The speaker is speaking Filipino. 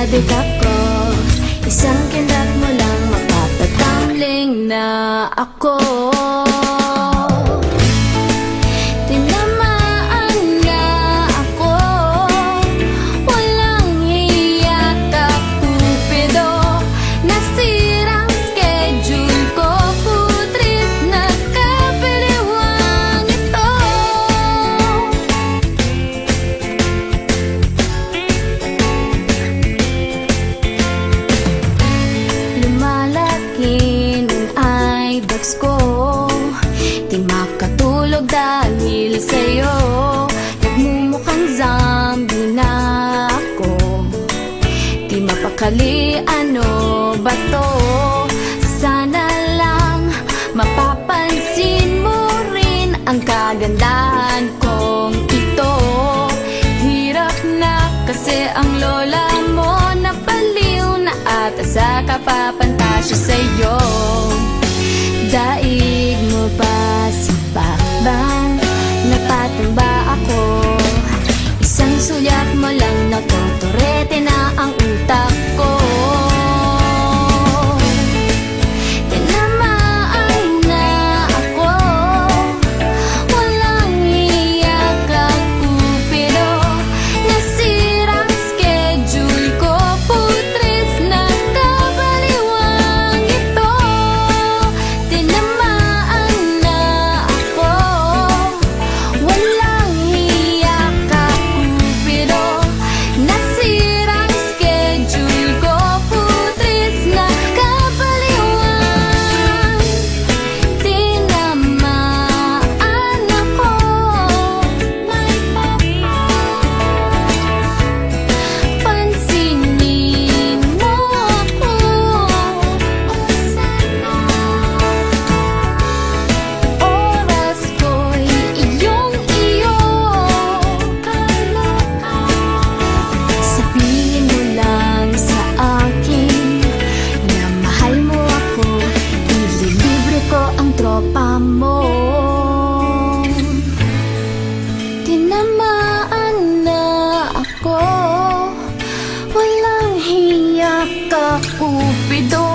adik ako. Isang kindat mo lang mapapatamling na ako. Tinamaan na ako, walang hiya ka Cupido. Nasirang schedule ko, putris na kapiliwang ito. Lumalaki ng eyebags ko, di makatulog dahil sa'yo. Nagmumukhang zombie na ako, di mapakali, ano ba to? Sana lang mapapansin mo rin ang kagandahan kong ito. Hirap na kasi ang lola mo, napaliw na ata sa kapapantasya sa'yo. Daig mo pa si Bakbang, napatamba ako. Isang sulyap mo lang, natotorete na ang utak ko. Tinamaan na ako, walang hiya kang Cupido. Nasirang schedule ko, putris na kabaliwang ito. Tinamaan na ako, walang hiya ka Cupido. Nasirang schedule ko, putris na kabaliwang. Tinamaan ako, may pansinin mo ako. Oras ko'y iyong-iyo. Sabihin mo lang sa akin na mahal mo ako, ililibre ko ang tropa mo. Tinamaan na ako, walang hiya ka Cupido.